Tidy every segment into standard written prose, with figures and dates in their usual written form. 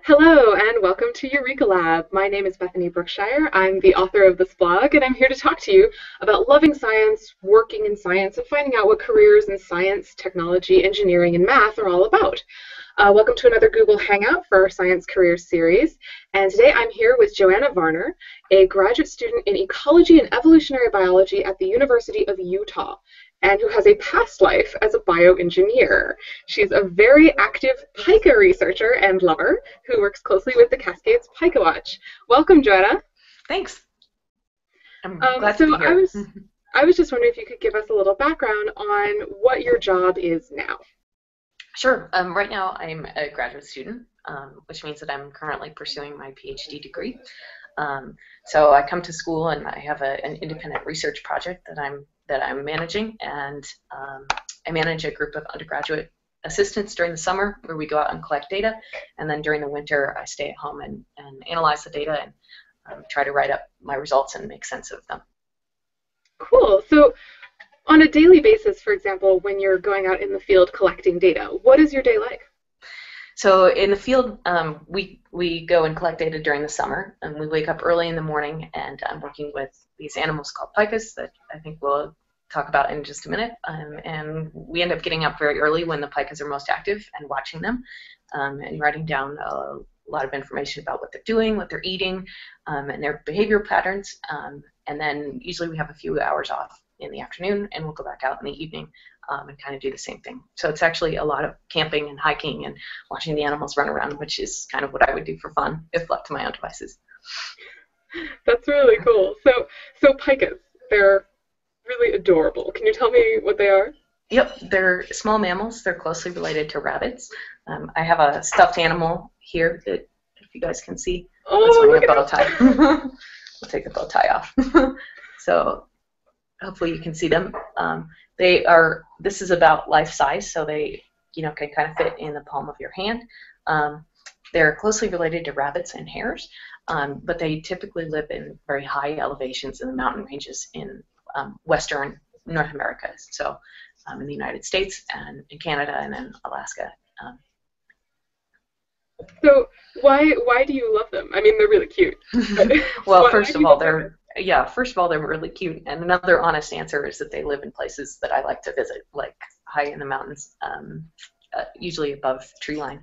Hello and welcome to Eureka Lab. My name is Bethany Brookshire. I'm the author of this blog and I'm here to talk to you about loving science, working in science, and finding out what careers in science, technology, engineering, and math are all about. Welcome to another Google Hangout for our Science Careers series. And today I'm here with Johanna Varner, a graduate student in ecology and evolutionary biology at the University of Utah, and who has a past life as a bioengineer. She's a very active Pika researcher and lover who works closely with the Cascades Pika Watch. Welcome, Joanna. Thanks. I'm Um, glad to so be I here. was I was just wondering if you could give us a little background on what your job is now. Sure. Right now, I'm a graduate student, which means that I'm currently pursuing my PhD degree. So I come to school and I have an independent research project that I'm managing, and I manage a group of undergraduate assistants during the summer where we go out and collect data, and then during the winter I stay at home and analyze the data and try to write up my results and make sense of them. Cool. So on a daily basis, for example, when you're going out in the field collecting data, what is your day like? So in the field, we go and collect data during the summer, and we wake up early in the morning, and I'm working with these animals called pikas that I think we'll talk about in just a minute. And we end up getting up very early when the pikas are most active and watching them, and writing down a lot of information about what they're doing, what they're eating, and their behavior patterns. And then usually we have a few hours off in the afternoon, and we'll go back out in the evening and kind of do the same thing. So it's actually a lot of camping and hiking and watching the animals run around, which is kind of what I would do for fun if left to my own devices. That's really cool. So pikas, they're really adorable. Can you tell me what they are? Yep, they're small mammals. They're closely related to rabbits. I have a stuffed animal here that, if you guys can see, that's Oh, wearing look a at bow them. tie. We'll take the bow tie off. So hopefully you can see them. This is about life size, so they, can kind of fit in the palm of your hand. They're closely related to rabbits and hares, but they typically live in very high elevations in the mountain ranges in western North America. So in the United States and in Canada and in Alaska. Um, So why do you love them? I mean, they're really cute. But well, why first do of you all, love pikas? they're really cute. And another honest answer is that they live in places that I like to visit, like high in the mountains, usually above tree line.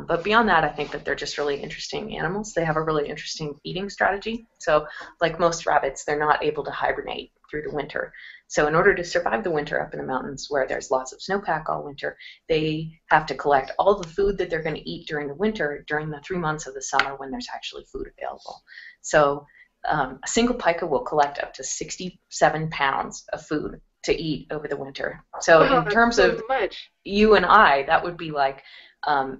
But beyond that, I think that they're just really interesting animals. They have a really interesting eating strategy. So, like most rabbits, they're not able to hibernate through the winter. So, in order to survive the winter up in the mountains where there's lots of snowpack all winter, they have to collect all the food that they're going to eat during the winter during the 3 months of the summer when there's actually food available. So, a single pika will collect up to 67 pounds of food to eat over the winter. So, Wow, in that's terms so of much. you and I, that would be like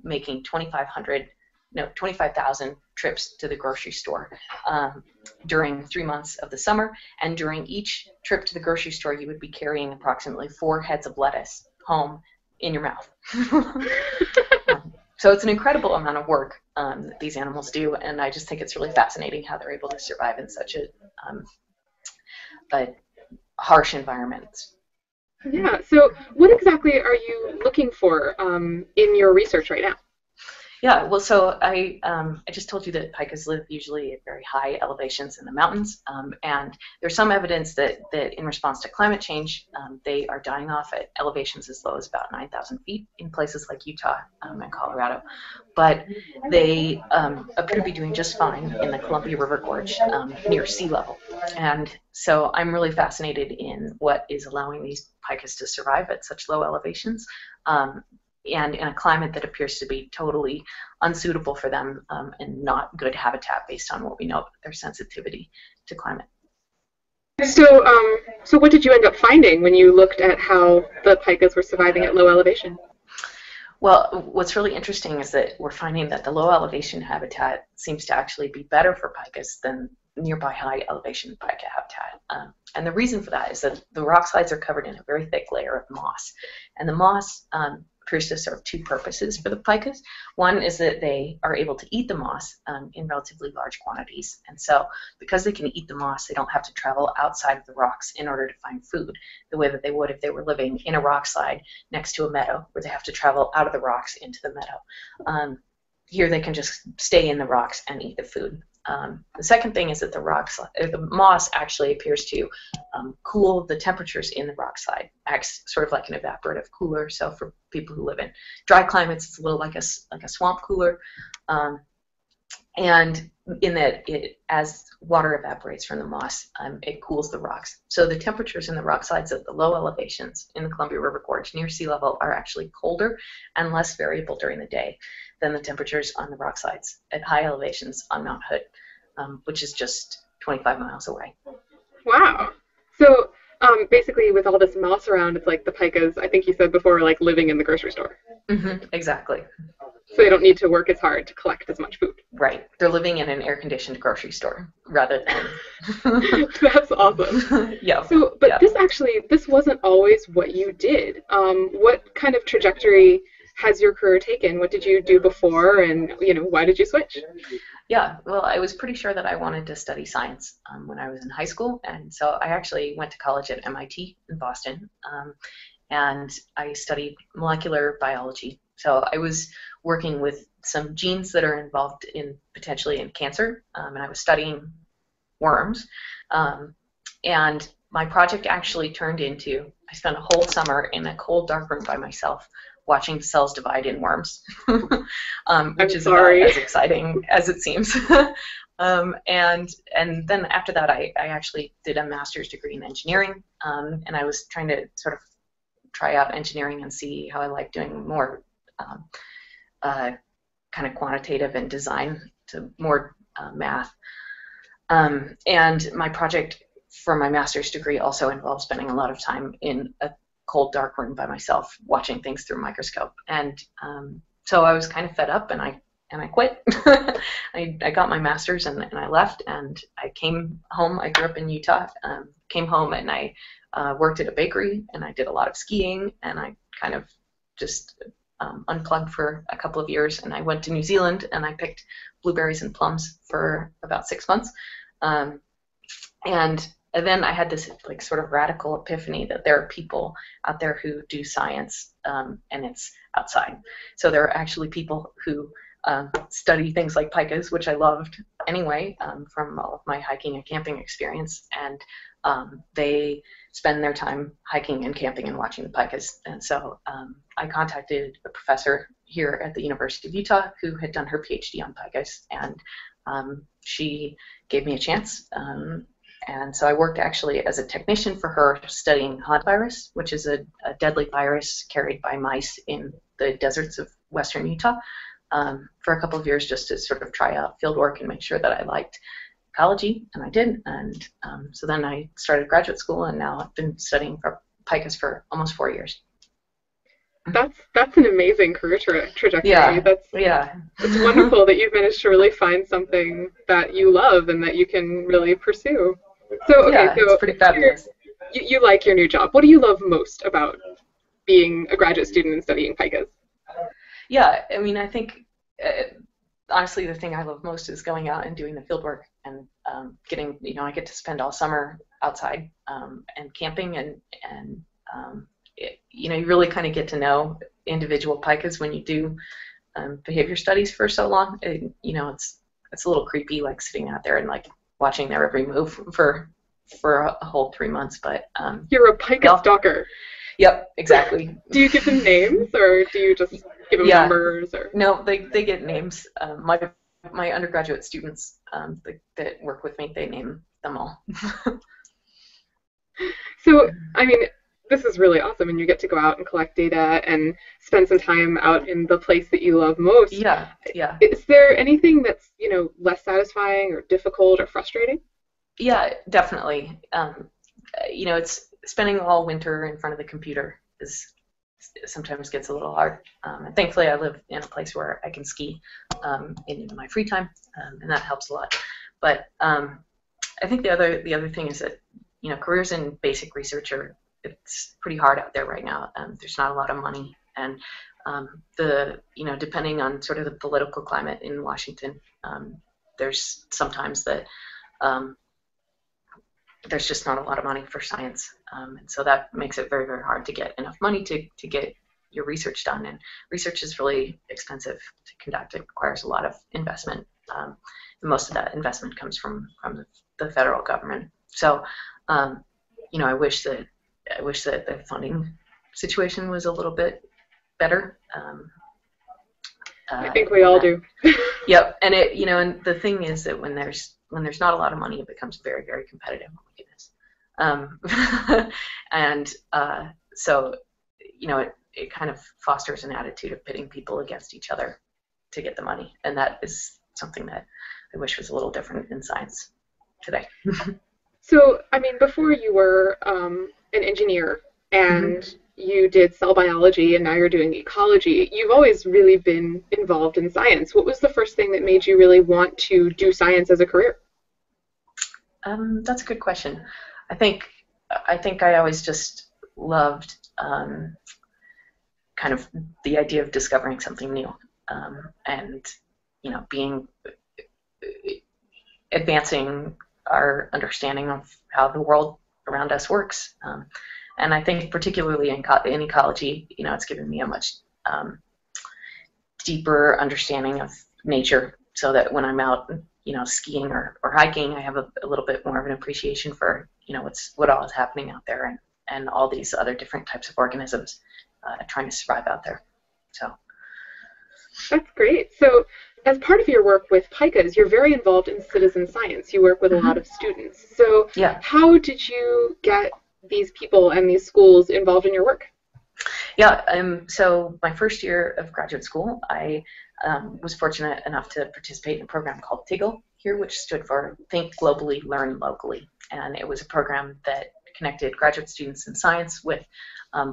making 2,500, no, 25,000 trips to the grocery store during 3 months of the summer. And during each trip to the grocery store, you would be carrying approximately 4 heads of lettuce home in your mouth. So it's an incredible amount of work that these animals do, and I just think it's really fascinating how they're able to survive in such a harsh environment. Yeah. So what exactly are you looking for in your research right now? Yeah, well, so I just told you that pikas live usually at very high elevations in the mountains, and there's some evidence that in response to climate change, they are dying off at elevations as low as about 9,000 feet in places like Utah and Colorado. But they appear to be doing just fine in the Columbia River Gorge near sea level. And so I'm really fascinated in what is allowing these pikas to survive at such low elevations. And in a climate that appears to be totally unsuitable for them and not good habitat based on what we know about their sensitivity to climate. So what did you end up finding when you looked at how the pikas were surviving at low elevation? Well, what's really interesting is that we're finding that the low elevation habitat seems to actually be better for pikas than nearby high elevation pika habitat. And the reason for that is that the rock slides are covered in a very thick layer of moss. And the moss appears to serve two purposes for the pikas. One is that they are able to eat the moss in relatively large quantities. And so because they can eat the moss, they don't have to travel outside of the rocks in order to find food the way that they would if they were living in a rock slide next to a meadow where they have to travel out of the rocks into the meadow. here they can just stay in the rocks and eat the food. The second thing is that the moss actually appears to cool the temperatures in the rock slide, acts sort of like an evaporative cooler. So for people who live in dry climates, it's a little like a swamp cooler. And in that, as water evaporates from the moss, it cools the rocks. So the temperatures in the rock slides at the low elevations in the Columbia River Gorge near sea level are actually colder and less variable during the day than the temperatures on the rock slides at high elevations on Mount Hood, which is just 25 miles away. Wow. So basically, with all this moss around, it's like the pikas, I think you said before, like living in the grocery store. Mm-hmm, exactly. So they don't need to work as hard to collect as much food. Right. They're living in an air-conditioned grocery store rather than... That's awesome. Yeah. So, but this wasn't always what you did. What kind of trajectory has your career taken? What did you do before, and why did you switch? Yeah, well, I was pretty sure that I wanted to study science when I was in high school, and so I actually went to college at MIT in Boston, and I studied molecular biology. So I was working with some genes that are involved potentially in cancer, and I was studying worms. And my project actually turned into, I spent a whole summer in a cold, dark room by myself watching cells divide in worms, which is about as exciting as it seems. And then after that, I actually did a master's degree in engineering, and I was trying to sort of try out engineering and see how I like doing more kind of quantitative and design to more math. And my project for my master's degree also involved spending a lot of time in a cold, dark room by myself watching things through a microscope. And so I was kind of fed up, and I quit. I got my master's and I left, and I came home. I grew up in Utah. Came home and I worked at a bakery, and I did a lot of skiing, and I kind of just unplugged for a couple of years, and I went to New Zealand and I picked blueberries and plums for about 6 months. And then I had this like sort of radical epiphany that there are people out there who do science, and it's outside. So there are actually people who study things like pikas, which I loved anyway from all of my hiking and camping experience, and they spend their time hiking and camping and watching the pikas. And so I contacted a professor here at the University of Utah who had done her PhD on pikas, and she gave me a chance. And so I worked actually as a technician for her studying hantavirus, which is a deadly virus carried by mice in the deserts of western Utah, for a couple of years, just to sort of try out field work and make sure that I liked ecology, and I did. And so then I started graduate school, and now I've been studying for pikas for almost 4 years. That's an amazing career trajectory. Yeah. It's wonderful that you've managed to really find something that you love and that you can really pursue. So okay, so it's pretty fabulous. You like your new job. What do you love most about being a graduate student and studying pikas? Yeah, I mean, I think honestly the thing I love most is going out and doing the field work and getting, I get to spend all summer outside and camping, and you really kind of get to know individual pikas when you do behavior studies for so long. It's a little creepy, like sitting out there and like watching their every move for a whole 3 months. But you're a pika stalker. Yep, exactly. Do you give them names, or do you just give them numbers? Or? No, they get names. My undergraduate students that work with me, they name them all. So, I mean, this is really awesome, and you get to go out and collect data and spend some time out in the place that you love most. Yeah. Is there anything that's, less satisfying or difficult or frustrating? Yeah, definitely. It's spending all winter in front of the computer sometimes gets a little hard. And thankfully, I live in a place where I can ski in my free time, and that helps a lot. But I think the other thing is that careers in basic research it's pretty hard out there right now. There's not a lot of money, and depending on sort of the political climate in Washington, there's sometimes that there's just not a lot of money for science, and so that makes it very, very hard to get enough money to get your research done. And research is really expensive to conduct. It requires a lot of investment. Most of that investment comes from the federal government. So, I wish that the funding situation was a little bit better. I think we all do. Yep, and and the thing is that when there's not a lot of money, it becomes very, very competitive. Oh my goodness. And so, it kind of fosters an attitude of pitting people against each other to get the money, and that is something that I wish was a little different in science today. So, before you were an engineer and you did cell biology and now you're doing ecology, you've always really been involved in science. What was the first thing that made you really want to do science as a career? That's a good question. I think I always just loved kind of the idea of discovering something new, and advancing our understanding of how the world around us works. And I think particularly in ecology, it's given me a much deeper understanding of nature, so that when I'm out, skiing or hiking, I have a little bit more of an appreciation for, what all is happening out there, and all these other different types of organisms trying to survive out there. So that's great. So as part of your work with Pikas, you're very involved in citizen science. You work with a lot of students. So yeah. How did you get these people and these schools involved in your work? Yeah, so my first year of graduate school, I was fortunate enough to participate in a program called TIGLE here, which stood for Think Globally, Learn Locally. And it was a program that connected graduate students in science with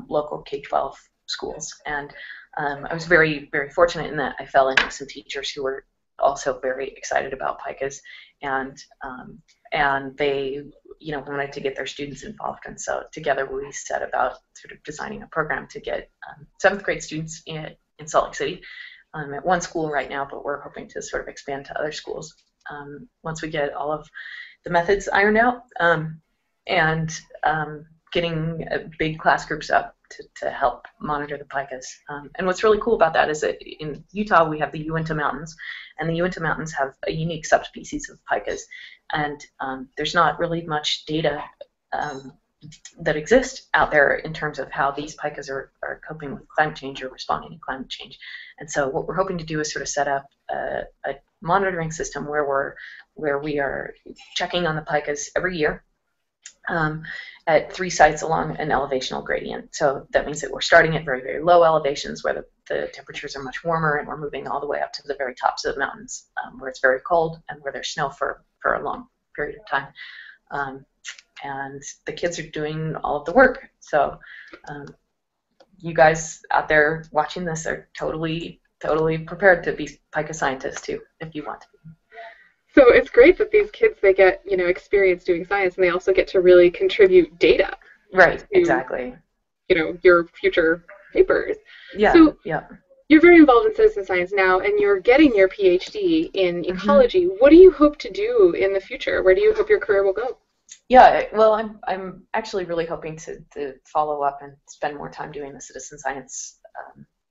local K-12 schools. And I was very, very fortunate in that I fell in with some teachers who were also very excited about Pikas, and they wanted to get their students involved. And so together we set about sort of designing a program to get 7th grade students in Salt Lake City at one school right now, but we're hoping to sort of expand to other schools once we get all of the methods ironed out, and getting big class groups up to help monitor the pikas. And what's really cool about that is that in Utah we have the Uinta Mountains, and the Uinta Mountains have a unique subspecies of pikas, and there's not really much data that exists out there in terms of how these pikas are coping with climate change or responding to climate change. And so what we're hoping to do is sort of set up a monitoring system where we are checking on the pikas every year at 3 sites along an elevational gradient. So that means that we're starting at very, very low elevations where the temperatures are much warmer, and we're moving all the way up to the very tops of the mountains where it's very cold and where there's snow for a long period of time. And the kids are doing all of the work. So you guys out there watching this are totally prepared to be Pika scientists too, if you want to be. So it's great that these kids, they get, experience doing science, and they also get to really contribute data. Right, to, exactly. Your future papers. Yeah, so yeah. You're very involved in citizen science now, and you're getting your PhD in ecology. What do you hope to do in the future? Where do you hope your career will go? Yeah, well, I'm actually really hoping to follow up and spend more time doing the citizen science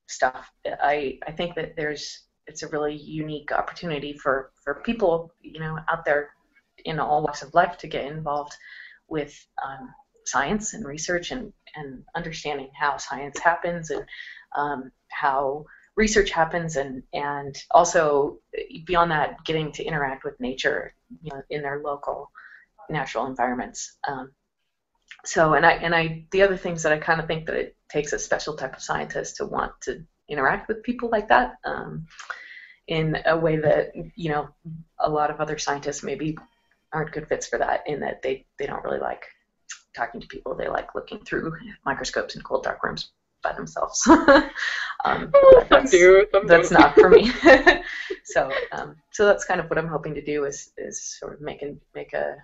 stuff. I think that it's a really unique opportunity for people, out there in all walks of life to get involved with science and research and understanding how science happens and how research happens, and also beyond that, getting to interact with nature, in their local natural environments. The other things that I kind of think that it takes a special type of scientist to want to interact with people like that in a way that, a lot of other scientists maybe aren't good fits for that, in that they don't really like talking to people. They like looking through microscopes in cold, dark rooms by themselves. That's not for me. So that's kind of what I'm hoping to do is sort of make a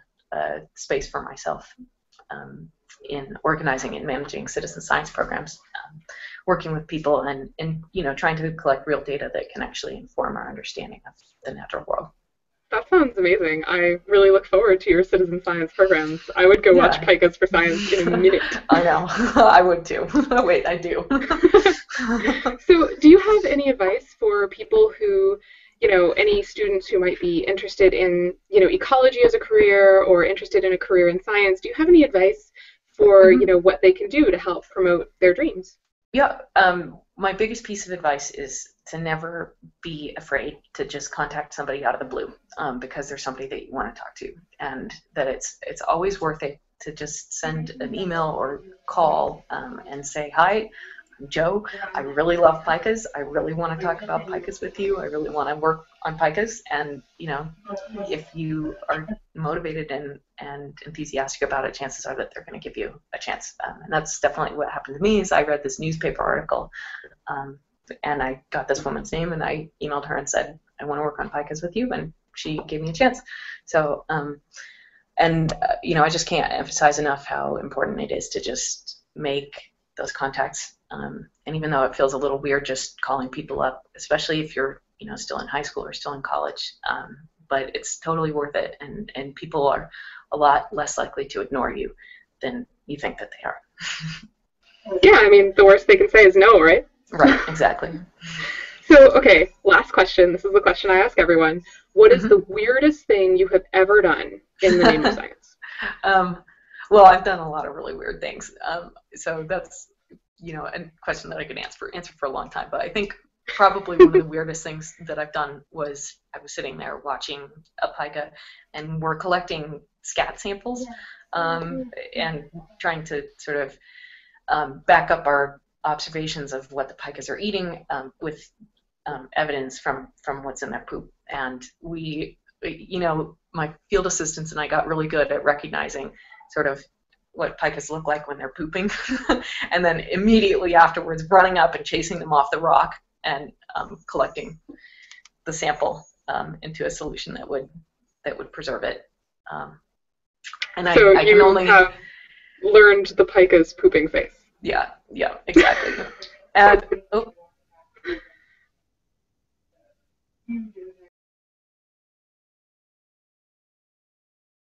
space for myself in organizing and managing citizen science programs, working with people and trying to collect real data that can actually inform our understanding of the natural world. That sounds amazing. I really look forward to your citizen science programs. I would go watch Yeah. Pikas for Science in a minute. I know. I would too. Wait, I do. So, do you have any advice for people who, any students who might be interested in, ecology as a career or interested in a career in science? Do you have any advice for, Mhm. what they can do to help promote their dreams? Yeah, my biggest piece of advice is to never be afraid to just contact somebody out of the blue, because there's somebody that you want to talk to, and that it's always worth it to just send an email or call, and say, hi, I'm Joe. I really love pikas. I really want to talk about pikas with you. I really want to work on pikas, and if you are motivated and enthusiastic about it, chances are that they're going to give you a chance. And that's definitely what happened to me. Is I read this newspaper article, and I got this woman's name, and I emailed her and said, I want to work on pikas with you, and she gave me a chance. So, I just can't emphasize enough how important it is to just make those contacts. And even though it feels a little weird just calling people up, especially if you're still in high school or still in college, but it's totally worth it, and people are a lot less likely to ignore you than you think that they are. Yeah, I mean, the worst they can say is no, right? Right, exactly. So, okay, last question. This is the question I ask everyone. What is Mhm. the weirdest thing you have ever done in the name of science? Well, I've done a lot of really weird things, so that's a question that I could answer for a long time. But I think probably one of the weirdest things that I've done was I was sitting there watching a pika, and we're collecting scat samples, and trying to sort of back up our observations of what the pikas are eating, with evidence from what's in their poop. And my field assistants and I got really good at recognizing sort of what pikas look like when they're pooping, and then immediately afterwards running up and chasing them off the rock and collecting the sample into a solution that would preserve it. And So I can you only have learned the pika's pooping face. yeah, exactly. And oh,